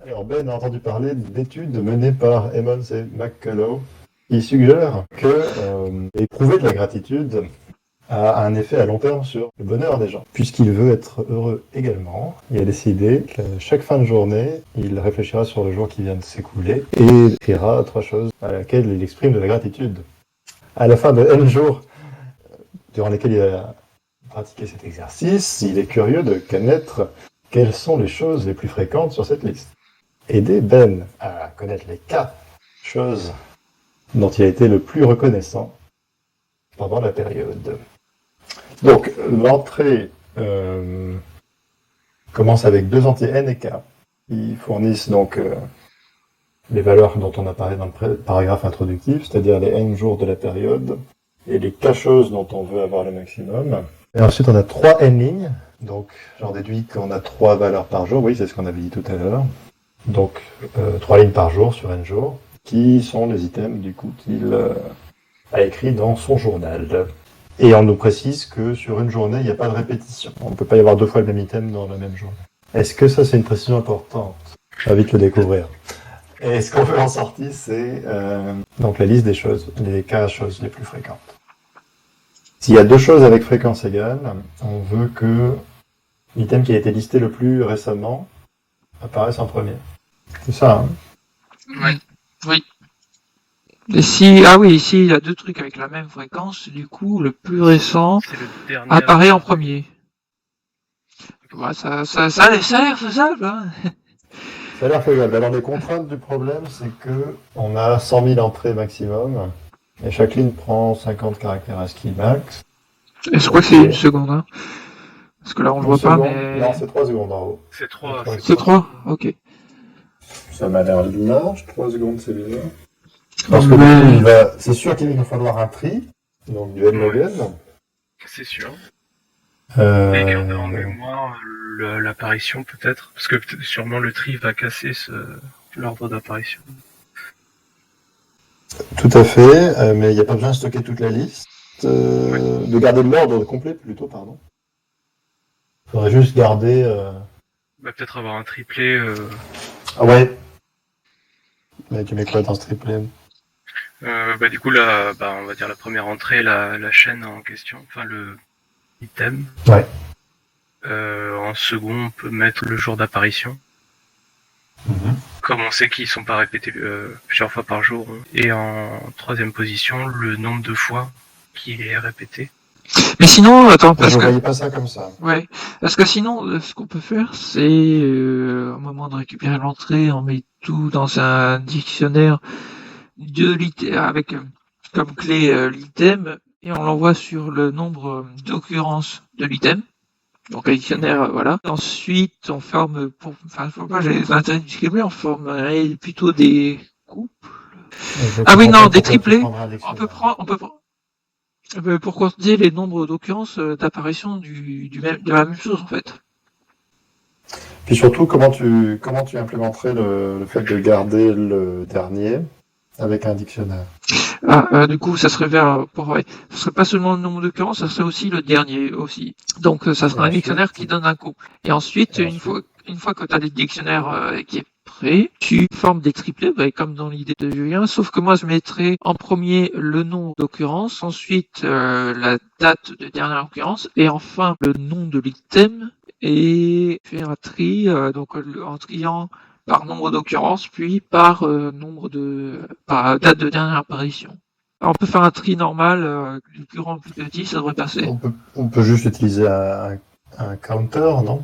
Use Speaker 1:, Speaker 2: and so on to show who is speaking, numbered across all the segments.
Speaker 1: Alors Ben a entendu parler d'études menées par Emmons et McCullough qui suggèrent que éprouver de la gratitude a un effet à long terme sur le bonheur des gens. Puisqu'il veut être heureux également, il a décidé que chaque fin de journée, il réfléchira sur le jour qui vient de s'écouler et écrira 3 choses à laquelle il exprime de la gratitude. À la fin de N jours durant lesquels il a pratiqué cet exercice, il est curieux de connaître quelles sont les choses les plus fréquentes sur cette liste. Aider Ben à connaître les 4 choses dont il a été le plus reconnaissant pendant la période. Donc, l'entrée commence avec 2 entiers n et k. Ils fournissent donc les valeurs dont on a parlé dans le paragraphe introductif, c'est-à-dire les n jours de la période et les k choses dont on veut avoir le maximum. Et ensuite, on a 3 n lignes. Donc, j'en déduis qu'on a 3 valeurs par jour. Oui, c'est ce qu'on avait dit tout à l'heure. Donc, 3 lignes par jour sur n jours, qui sont les items, du coup, qu'il a écrit dans son journal. Et on nous précise que sur une journée, il n'y a pas de répétition. On ne peut pas y avoir 2 fois le même item dans la même journée. Est-ce que ça, c'est une précision importante ? Je vais vite le découvrir. Et ce qu'on veut en sortir, c'est donc la liste des choses, les 15 choses les plus fréquentes. S'il y a 2 choses avec fréquence égale, on veut que l'item qui a été listé le plus récemment apparaisse en premier. C'est ça, hein ?
Speaker 2: Oui. Oui. Et si, ici il y a 2 trucs avec la même fréquence, du coup le plus récent apparaît en premier. Ouais, ça a l'air faisable, hein.
Speaker 1: Ça a l'air faisable. Alors les contraintes du problème, c'est que on a 100 000 entrées maximum, et chaque ligne prend 50 caractères ASCII max.
Speaker 2: Et je crois que c'est 1 seconde, hein. Parce que là on le voit pas, mais...
Speaker 1: Non, c'est 3 secondes en haut.
Speaker 3: C'est 3.
Speaker 2: C'est 3 ? Ok.
Speaker 1: Ça m'a l'air large, 3 secondes, c'est bizarre. Parce que c'est sûr qu'il va falloir un tri, donc du n-log.
Speaker 3: C'est sûr. Et garder en mémoire l'apparition peut-être, parce que sûrement le tri va casser l'ordre d'apparition.
Speaker 1: Tout à fait, mais il n'y a pas besoin de stocker toute la liste, de garder l'ordre complet plutôt, pardon. Il faudrait juste garder...
Speaker 3: peut-être avoir un triplé...
Speaker 1: Ah ouais. Mais tu mets quoi dans ce triplé ?
Speaker 3: Du coup, on va dire la première entrée, la chaîne en question, enfin le item.
Speaker 1: Ouais.
Speaker 3: En second, on peut mettre le jour d'apparition. Comme on sait qu'ils sont pas répétés plusieurs fois par jour. Et en troisième position, le nombre de fois qu'il est répété.
Speaker 2: Mais sinon, attends, parce
Speaker 1: je
Speaker 2: que...
Speaker 1: voyais pas ça comme ça.
Speaker 2: Ouais, parce que sinon, ce qu'on peut faire, c'est au moment de récupérer l'entrée, on met tout dans un dictionnaire de l'item avec comme clé l'item et on l'envoie sur le nombre d'occurrences de l'item. Donc un dictionnaire, voilà. Ensuite, on forme, j'ai l'intérêt du scribbler, on formerait plutôt des couples. Des triplés. On peut prendre. Pour compter les nombres d'occurrences d'apparition de la même chose en fait.
Speaker 1: Puis surtout, comment tu implémenterais le fait de garder le dernier avec un dictionnaire ?
Speaker 2: Du coup, ça serait ça serait pas seulement le nombre d'occurrences, ça serait aussi le dernier aussi. Donc ça serait un dictionnaire qui donne un couple. Et ensuite, une fois que tu as le dictionnaire qui est prêt, tu formes des triplés, comme dans l'idée de Julien, sauf que moi je mettrais en premier le nombre d'occurrences, ensuite la date de dernière occurrence, et enfin le nom de l'item, et faire un tri, en triant par nombre d'occurrences, puis par par date de dernière apparition. Alors, on peut faire un tri normal, du plus grand au plus petit, ça devrait passer.
Speaker 1: On peut juste utiliser un counter, non ?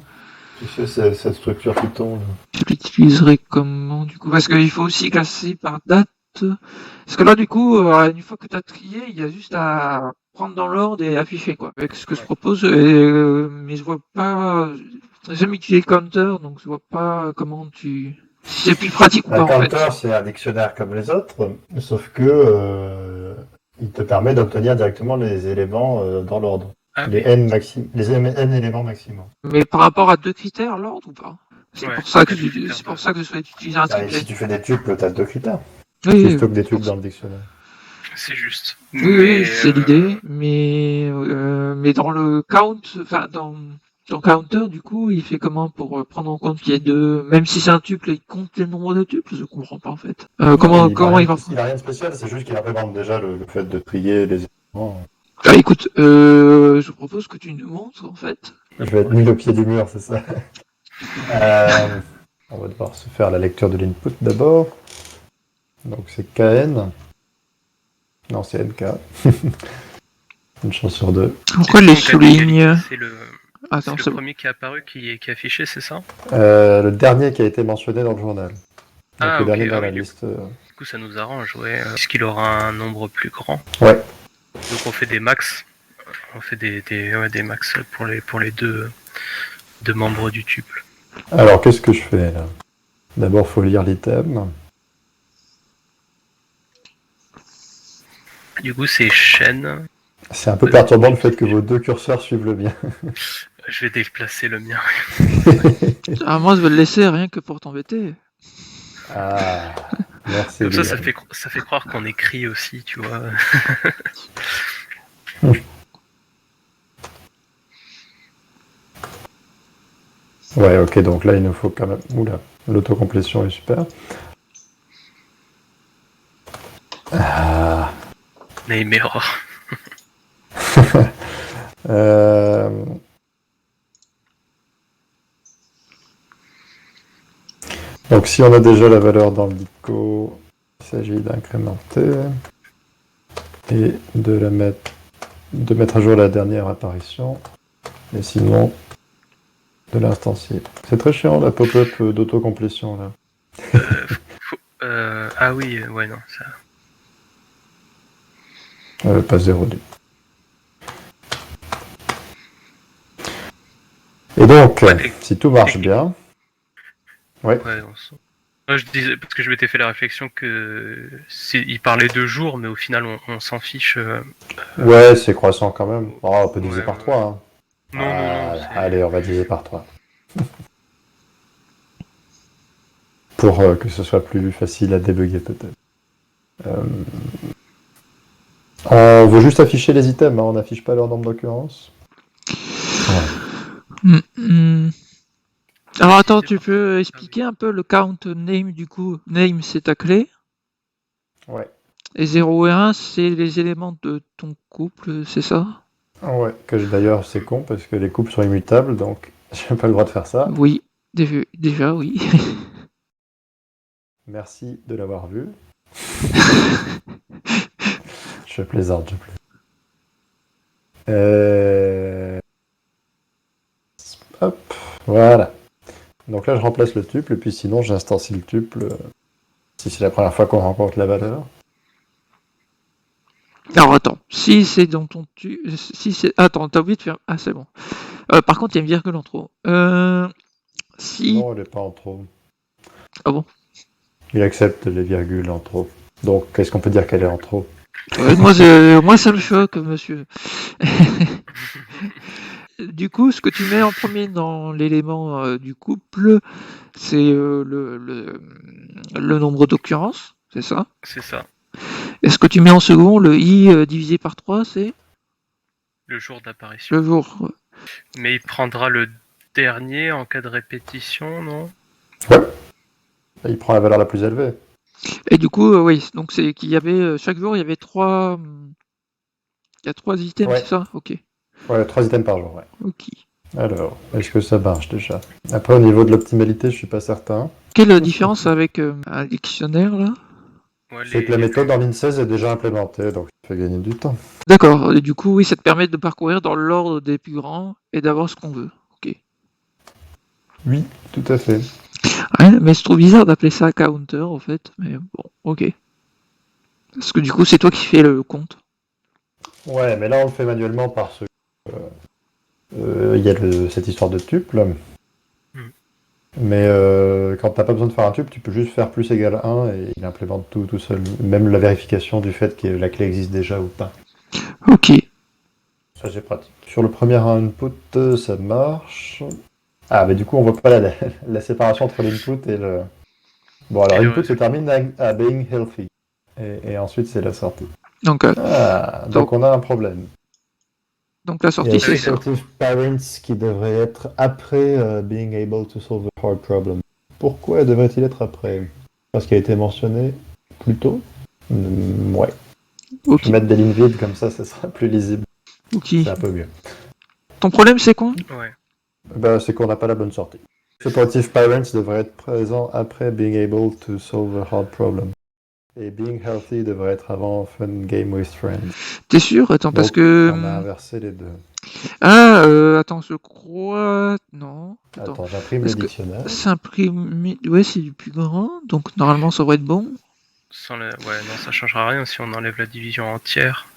Speaker 1: Tu sais, cette structure Python.
Speaker 2: Je l'utiliserai comment, du coup ? Parce qu'il faut aussi classer par date. Parce que là, du coup, une fois que tu as trié, il y a juste à prendre dans l'ordre et afficher, quoi. Avec ce que je propose, mais je vois pas... J'ai jamais utilisé le counter, donc je vois pas comment c'est plus pratique ou pas, en fait.
Speaker 1: Un counter, c'est un dictionnaire comme les autres, sauf que il te permet d'obtenir directement les éléments dans l'ordre. Les n éléments maximum.
Speaker 2: Mais par rapport à 2 critères, l'ordre ou pas ? C'est pour ça que je souhaite utiliser un triplet.
Speaker 1: Si tu fais des tuples, tu as 2 critères.
Speaker 2: Oui,
Speaker 1: plutôt que des tuples dans le dictionnaire.
Speaker 3: C'est juste.
Speaker 2: Oui, c'est l'idée, mais dans le count, Ton counter, du coup, il fait comment pour prendre en compte qu'il y ait deux... Même si c'est un tuple, il compte le nombre de tuples? Je comprends pas, en fait. Comment il va...
Speaker 1: Il a rien de spécial, c'est juste qu'il implémente déjà le fait de trier les éléments.
Speaker 2: Ah, écoute, je propose que tu nous montres, en fait.
Speaker 1: Je vais être mis au pied du mur, c'est ça. On va devoir se faire la lecture de l'input d'abord. Donc c'est KN. Non, c'est NK. Une chance sur deux.
Speaker 2: Pourquoi les soulignes?
Speaker 3: C'est le
Speaker 2: Attends, c'est bon.
Speaker 3: premier qui est apparu, qui est affiché, c'est ça?
Speaker 1: Le dernier qui a été mentionné dans le journal. Donc le dernier dans la liste.
Speaker 3: Du coup, ça nous arrange, ouais. Puisqu'il aura un nombre plus grand.
Speaker 1: Ouais.
Speaker 3: Donc on fait des max. On fait des max pour les deux membres du tuple.
Speaker 1: Alors qu'est-ce que je fais là? D'abord, faut lire l'item.
Speaker 3: Du coup, c'est chaîne.
Speaker 1: C'est un peu perturbant le fait que vos deux curseurs suivent le mien.
Speaker 3: Je vais déplacer le mien.
Speaker 2: Ah, moi, je vais le laisser rien que pour t'embêter.
Speaker 1: Ah, merci.
Speaker 3: Comme ça fait croire qu'on écrit aussi, tu vois.
Speaker 1: Ouais, ok, donc là, il nous faut quand même... Oula, l'autocomplétion est super. Ah.
Speaker 3: Name error.
Speaker 1: Donc si on a déjà la valeur dans l'ICO, il s'agit d'incrémenter et de mettre à jour la dernière apparition, et sinon de l'instancier. C'est très chiant la pop-up d'autocomplétion là.
Speaker 3: Ah oui, ouais, non, ça...
Speaker 1: Pas 0D. Et donc, si tout marche bien... Ouais.
Speaker 3: Je disais, parce que je m'étais fait la réflexion que il parlait de jours, mais au final, on s'en fiche.
Speaker 1: Ouais, c'est croissant quand même. Oh, on peut diviser par 3. Hein.
Speaker 3: Non.
Speaker 1: Allez, on va diviser par 3. Pour que ce soit plus facile à débugger peut-être. On veut juste afficher les items, hein, on n'affiche pas leur nombre d'occurrence.
Speaker 2: Ouais. Alors attends, tu peux expliquer un peu le count name du coup? Name, c'est ta clé.
Speaker 1: Ouais.
Speaker 2: Et 0 et 1, c'est les éléments de ton couple, c'est ça?
Speaker 1: Ouais, d'ailleurs c'est con parce que les couples sont immutables, donc j'ai pas le droit de faire ça.
Speaker 2: Oui, déjà oui.
Speaker 1: Merci de l'avoir vu. Je plaisante, Hop, voilà. Donc là je remplace le tuple, et puis sinon j'instancie le tuple si c'est la première fois qu'on rencontre la valeur.
Speaker 2: Alors attends, si c'est dans ton tuple... Si c'est... Attends, t'as oublié de faire... Ah c'est bon. Par contre, il y a une virgule en trop. Si...
Speaker 1: Non, elle n'est pas en trop.
Speaker 2: Ah bon?
Speaker 1: Il accepte les virgules en trop. Donc, est-ce qu'on peut dire qu'elle est en trop?
Speaker 2: Moi, ça me choque, monsieur. Du coup, ce que tu mets en premier dans l'élément du couple, c'est le nombre d'occurrences, c'est ça?
Speaker 3: C'est ça.
Speaker 2: Et ce que tu mets en second, le i divisé par 3, c'est?
Speaker 3: Le jour d'apparition.
Speaker 2: Le jour.
Speaker 3: Mais il prendra le dernier en cas de répétition, non?
Speaker 1: Ouais. Il prend la valeur la plus élevée.
Speaker 2: Et du coup, oui, donc c'est qu'il y avait chaque jour, il y avait 3... Il y a 3 items,
Speaker 1: ouais.
Speaker 2: C'est ça? Ok.
Speaker 1: Ouais, 3 items par jour, ouais.
Speaker 2: Ok.
Speaker 1: Alors, est-ce que ça marche déjà? Après, au niveau de l'optimalité, je suis pas certain.
Speaker 2: Quelle différence avec un dictionnaire, là?
Speaker 1: C'est que la méthode dans l'IN16 est déjà implémentée, donc ça fait gagner du temps.
Speaker 2: D'accord, et du coup, oui, ça te permet de parcourir dans l'ordre des plus grands et d'avoir ce qu'on veut. Ok.
Speaker 1: Oui, tout à fait.
Speaker 2: Ouais, mais je trouve bizarre d'appeler ça counter, en fait, mais bon, ok. Parce que du coup, c'est toi qui fais le compte.
Speaker 1: Ouais, mais là, on le fait manuellement parce que il y a cette histoire de tuple. Mais quand t'as pas besoin de faire un tuple, tu peux juste faire plus égal 1 et il implémente tout seul. Même la vérification du fait que la clé existe déjà ou pas.
Speaker 2: Ok.
Speaker 1: Ça, c'est pratique. Sur le premier input, ça marche. Ah, mais du coup, on voit pas la séparation entre l'input et le... Bon, alors l'input se termine à being healthy. Et ensuite, c'est la sortie.
Speaker 2: Donc
Speaker 1: on a un problème.
Speaker 2: Donc la
Speaker 1: Il y a
Speaker 2: sortie,
Speaker 1: aussi
Speaker 2: c'est ça.
Speaker 1: Supportive Parents qui devrait être après being able to solve a hard problem. Pourquoi devrait-il être après? Parce qu'il a été mentionné plus tôt? Ouais.
Speaker 2: Ok.
Speaker 1: Je vais mettre des lignes vides comme ça sera plus lisible.
Speaker 2: Ok.
Speaker 1: C'est un peu mieux.
Speaker 2: Ton problème, c'est quoi?
Speaker 3: Ouais.
Speaker 1: C'est qu'on n'a pas la bonne sortie. Supportive Parents devrait être présent après being able to solve a hard problem. Et being healthy devrait être avant fun game with friends.
Speaker 2: T'es sûr? Attends, parce
Speaker 1: Donc,
Speaker 2: que...
Speaker 1: on a inversé les deux.
Speaker 2: Ah, attends, je crois... Non.
Speaker 1: Attends, j'imprime le
Speaker 2: Est-ce que
Speaker 1: dictionnaire.
Speaker 2: s'imprimer... Ouais, c'est du plus grand, donc normalement ça devrait être bon.
Speaker 3: Ouais, non, ça changera rien si on enlève la division entière.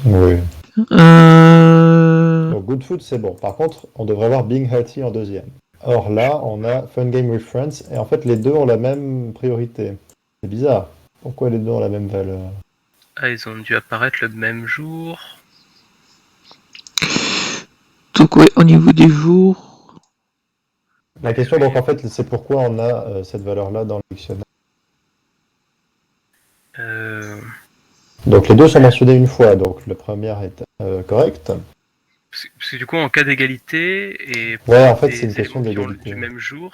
Speaker 1: Oui.
Speaker 2: Euh...
Speaker 1: Donc Good Food, c'est bon. Par contre, on devrait avoir Being Healthy en deuxième. Or là, on a Fun Game with Friends, et en fait, les deux ont la même priorité. C'est bizarre. Pourquoi les deux ont la même valeur?
Speaker 3: Ah, ils ont dû apparaître le même jour.
Speaker 2: Donc ouais, au niveau des jours...
Speaker 1: La question, donc, en fait, c'est pourquoi on a cette valeur-là dans le dictionnaire. Donc les deux sont mentionnés une fois, donc le premier est correct.
Speaker 3: Parce que du coup, en cas d'égalité, et pour
Speaker 1: Ouais, en fait,
Speaker 3: des
Speaker 1: c'est une question
Speaker 3: éléments qui ont
Speaker 1: d'égalité.
Speaker 3: du même jour,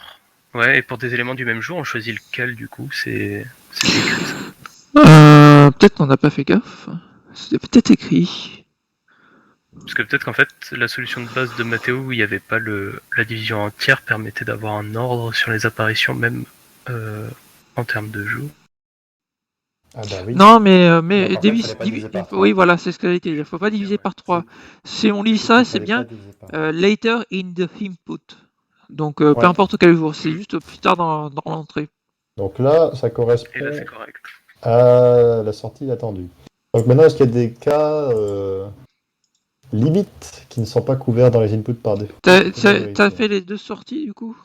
Speaker 3: ouais, et pour des éléments du même jour, on choisit lequel du coup? C'était écrit ça.
Speaker 2: Peut-être qu'on n'a pas fait gaffe. C'était peut-être écrit.
Speaker 3: Parce que peut-être qu'en fait, la solution de base de Mathéo, où il n'y avait pas la division entière, permettait d'avoir un ordre sur les apparitions, même en termes de jours.
Speaker 1: Ah bah oui.
Speaker 2: Non, mais,
Speaker 1: Donc en fait, il fallait pas diviser par 3.
Speaker 2: oui, voilà, c'est ce que j'allais dire. Il faut pas diviser par 3. Si on lit ça, c'est bien later in the input. Donc, peu
Speaker 1: Ouais.
Speaker 2: importe quel jour, c'est juste plus tard dans l'entrée.
Speaker 1: Donc là, ça
Speaker 3: Et
Speaker 1: correspond
Speaker 3: là, c'est correct.
Speaker 1: à la sortie attendue. Donc maintenant, est-ce qu'il y a des cas limites qui ne sont pas couverts dans les inputs par défaut?
Speaker 2: T'as fait les deux sorties, du coup?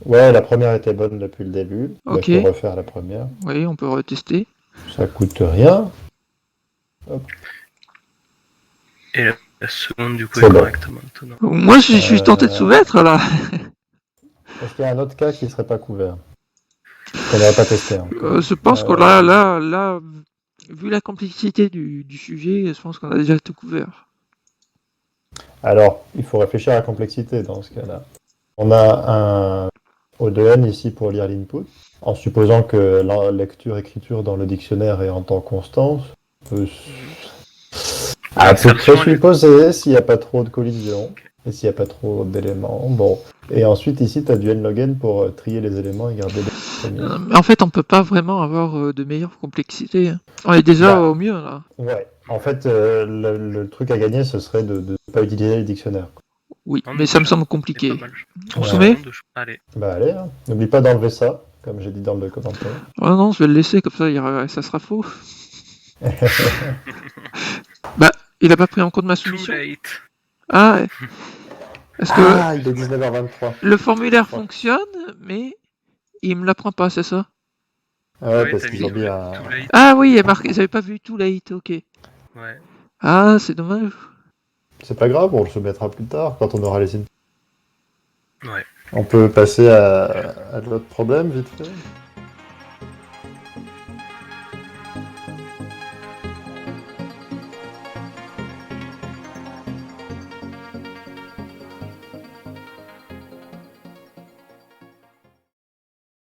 Speaker 1: Ouais, la première était bonne depuis le début.
Speaker 2: Ok.
Speaker 1: Il faut refaire la première.
Speaker 2: Oui, on peut retester.
Speaker 1: Ça coûte rien. Hop.
Speaker 3: Et la seconde, du coup,
Speaker 1: C'est
Speaker 3: est
Speaker 1: bon.
Speaker 3: correcte maintenant.
Speaker 2: Moi, je suis tenté de soumettre, là.
Speaker 1: Est-ce qu'il y a un autre cas qui ne serait pas couvert? Qu'on n'aurait pas testé encore.
Speaker 2: Je pense que là, vu la complexité du sujet, je pense qu'on a déjà tout couvert.
Speaker 1: Alors, il faut réfléchir à la complexité dans ce cas-là. On a un O2N ici pour lire l'input, en supposant que la lecture-écriture dans le dictionnaire est en temps constant. À peu près supposé, s'il n'y a pas trop de collisions, et s'il n'y a pas trop d'éléments. Bon. Et ensuite, ici, tu as du nlogn pour trier les éléments et garder les premiers.
Speaker 2: En fait, on peut pas vraiment avoir de meilleure complexité. Hein. On est déjà au mieux, là.
Speaker 1: Ouais. En fait, le truc à gagner, ce serait de ne pas utiliser le dictionnaire.
Speaker 2: Oui, mais ça me semble compliqué.
Speaker 3: On
Speaker 2: soumet
Speaker 3: Allez.
Speaker 1: Bah allez, hein. N'oublie pas d'enlever ça, comme j'ai dit dans le commentaire.
Speaker 2: Oh non, je vais le laisser, comme ça sera faux. Bah, il a pas pris en compte ma soumission. Ah, est-ce que
Speaker 1: il est 19h23.
Speaker 2: le formulaire fonctionne, mais il me l'apprend pas, c'est ça?
Speaker 1: Ouais, parce qu'ils ont mis un...
Speaker 2: Ah oui, il est marqué, j'avais pas vu too late, ok.
Speaker 3: Ouais.
Speaker 2: Ah, c'est dommage.
Speaker 1: C'est pas grave, on le soumettra plus tard, quand on aura les inputs.
Speaker 3: Ouais.
Speaker 1: On peut passer à l'autre problème, vite fait.